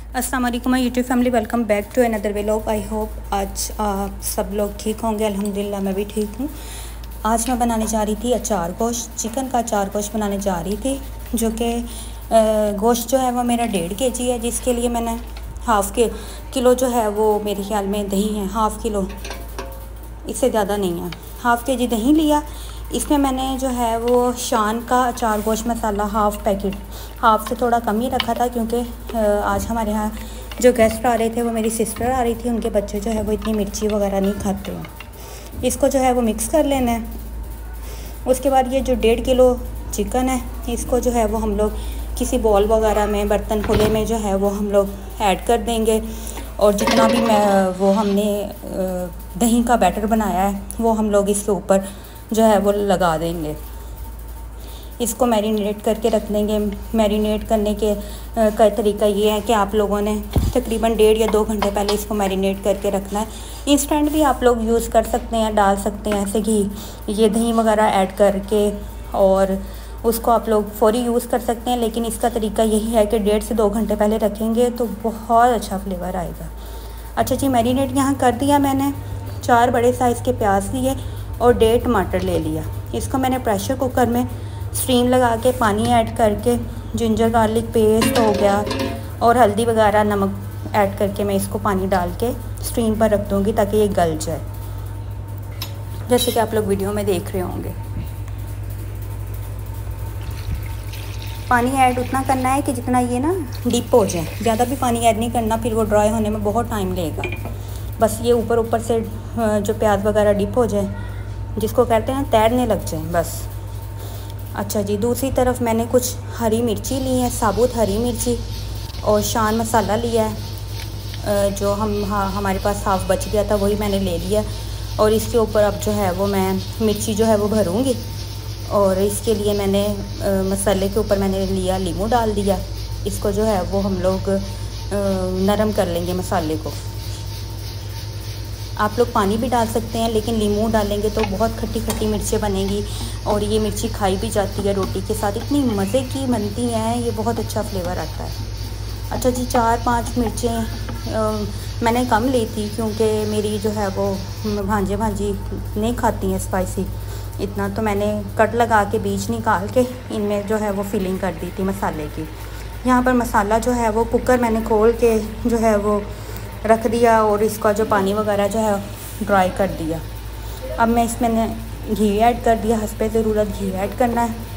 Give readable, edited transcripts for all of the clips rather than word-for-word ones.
अस्सलाम वालेकुम my YouTube family, welcome back to another vlog. I hope आज आप सब लोग ठीक होंगे। अल्हम्दुलिल्लाह मैं भी ठीक हूँ। आज मैं बनाने जा रही थी अचार गोश्त, चिकन का अचार गोश्त बनाने जा रही थी, जो कि गोश्त जो है वो मेरा 1.5 kg है, जिसके लिए मैंने हाफ़ किलो जो है वो मेरे ख्याल में दही है, हाफ़ किलो, इससे ज़्यादा नहीं है, हाफ़ kg दही लिया। इसमें मैंने जो है वो शान का अचार गोश्त मसाला हाफ़ पैकेट, हाफ़ से थोड़ा कम ही रखा था, क्योंकि आज हमारे यहाँ जो गेस्ट आ रहे थे वो मेरी सिस्टर आ रही थी, उनके बच्चे जो है वो इतनी मिर्ची वगैरह नहीं खाते हैं। इसको जो है वो मिक्स कर लेना है। उसके बाद ये जो 1.5 किलो चिकन है, इसको जो है वो हम लोग किसी बॉल वगैरह में, बर्तन खुले में जो है वो हम लोग ऐड कर देंगे। और जितना भी वो हमने दही का बैटर बनाया है वो हम लोग इसके ऊपर जो है वो लगा देंगे। इसको मैरिनेट करके रख देंगे। मैरिनेट करने का तरीका ये है कि आप लोगों ने तकरीबन 1.5 या 2 घंटे पहले इसको मैरिनेट करके रखना है। इंस्टेंट भी आप लोग यूज़ कर सकते हैं, डाल सकते हैं ऐसे घी, ये दही वगैरह ऐड करके, और उसको आप लोग फौरी यूज़ कर सकते हैं। लेकिन इसका तरीका यही है कि 1.5 से 2 घंटे पहले रखेंगे तो बहुत अच्छा फ्लेवर आएगा। अच्छा जी, मैरिनेट यहाँ कर दिया मैंने। 4 बड़े साइज़ के प्याज लिए और 1.5 टमाटर ले लिया। इसको मैंने प्रेशर कुकर में स्टीम लगा के पानी ऐड करके, जिंजर गार्लिक पेस्ट हो गया और हल्दी वगैरह, नमक ऐड करके मैं इसको पानी डाल के स्टीम पर रख दूँगी ताकि ये गल जाए, जैसे कि आप लोग वीडियो में देख रहे होंगे। पानी ऐड उतना करना है कि जितना ये ना डीप हो जाए, ज़्यादा भी पानी ऐड नहीं करना, फिर वो ड्राई होने में बहुत टाइम लगेगा। बस ये ऊपर से जो प्याज वगैरह डिप हो जाए, जिसको कहते हैं तैरने लग जाए, बस। अच्छा जी, दूसरी तरफ मैंने कुछ हरी मिर्ची ली है, साबुत हरी मिर्ची, और शान मसाला लिया है, जो हमारे पास हाफ़ बच गया था वही मैंने ले लिया। और इसके ऊपर अब जो है वो मैं मिर्ची जो है वो भरूँगी, और इसके लिए मैंने मसाले के ऊपर मैंने लिया नींबू डाल दिया। इसको जो है वो हम लोग नरम कर लेंगे मसाले को। आप लोग पानी भी डाल सकते हैं, लेकिन नींबू डालेंगे तो बहुत खट्टी खट्टी मिर्चें बनेगी, और ये मिर्ची खाई भी जाती है रोटी के साथ, इतनी मज़े की बनती हैं, ये बहुत अच्छा फ्लेवर आता है। अच्छा जी, 4-5 मिर्चें मैंने कम ली थी, क्योंकि मेरी जो है वो भांजी नहीं खाती हैं स्पाइसी इतना, तो मैंने कट लगा के बीज निकाल के इनमें जो है वो फिलिंग कर दी थी मसाले की। यहाँ पर मसाला जो है वो कुकर मैंने खोल के जो है वो रख दिया, और इसका जो पानी वगैरह जो है ड्राई कर दिया। अब मैं इसमें घी ऐड कर दिया, हस्बे ज़रूरत घी ऐड करना है।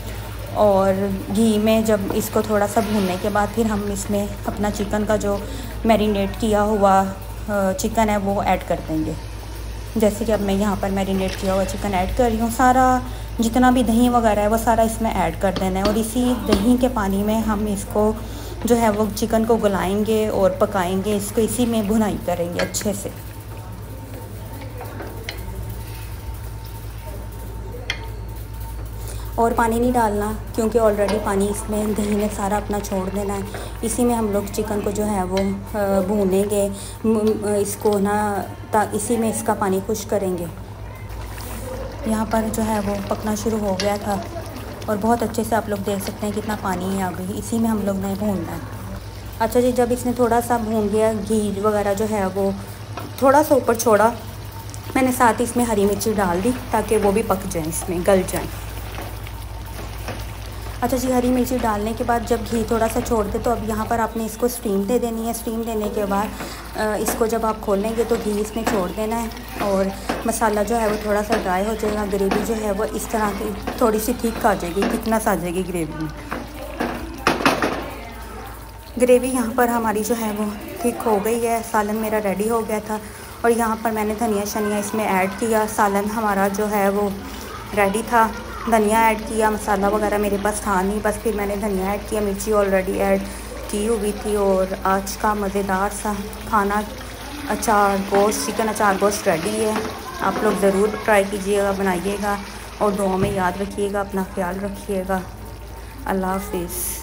और घी में जब इसको थोड़ा सा भूनने के बाद फिर हम इसमें अपना चिकन का जो मैरिनेट किया हुआ चिकन है वो ऐड कर देंगे। जैसे कि अब मैं यहाँ पर मैरिनेट किया हुआ चिकन ऐड कर रही हूँ। सारा जितना भी दही वगैरह है वो सारा इसमें ऐड कर देना है, और इसी दही के पानी में हम इसको जो है वो चिकन को गलाएंगे और पकाएंगे। इसको इसी में भुनाई करेंगे अच्छे से। और पानी नहीं डालना, क्योंकि ऑलरेडी पानी इसमें दही ने सारा अपना छोड़ देना है। इसी में हम लोग चिकन को जो है वो भूनेंगे, इसको ना इसी में इसका पानी खुश करेंगे। यहाँ पर जो है वो पकना शुरू हो गया था, और बहुत अच्छे से आप लोग देख सकते हैं कितना पानी है अभी, इसी में हम लोग ने भूनना है। अच्छा जी, जब इसने थोड़ा सा भून गया, घी वगैरह जो है वो थोड़ा सा ऊपर छोड़ा, मैंने साथ ही इसमें हरी मिर्ची डाल दी ताकि वो भी पक जाए, इसमें गल जाए। अच्छा जी, हरी मिर्ची डालने के बाद जब घी थोड़ा सा छोड़ दे, तो अब यहाँ पर आपने इसको स्टीम दे देनी है। स्टीम देने के बाद इसको जब आप खोलेंगे तो घी इसमें छोड़ देना है, और मसाला जो है वो थोड़ा सा ड्राई हो जाएगा। ग्रेवी जो है वो इस तरह की थोड़ी सी थिक आ जाएगी, थिकनेस आ जाएगी ग्रेवी में। ग्रेवी यहाँ पर हमारी जो है वो थिक हो गई है। सालन मेरा रेडी हो गया था, और यहाँ पर मैंने धनिया शनिया इसमें ऐड किया। सालन हमारा जो है वो रेडी था, धनिया ऐड किया, मसाला वगैरह मेरे पास था नहीं, बस फिर मैंने धनिया ऐड किया, मिर्ची ऑलरेडी ऐड की हुई थी। और आज का मज़ेदार सा खाना अचार गोश्त, चिकन अचार गोश्त रेडी है। आप लोग ज़रूर ट्राई कीजिएगा, बनाइएगा, और दुआ में याद रखिएगा, अपना ख्याल रखिएगा। अल्लाह हाफिज़।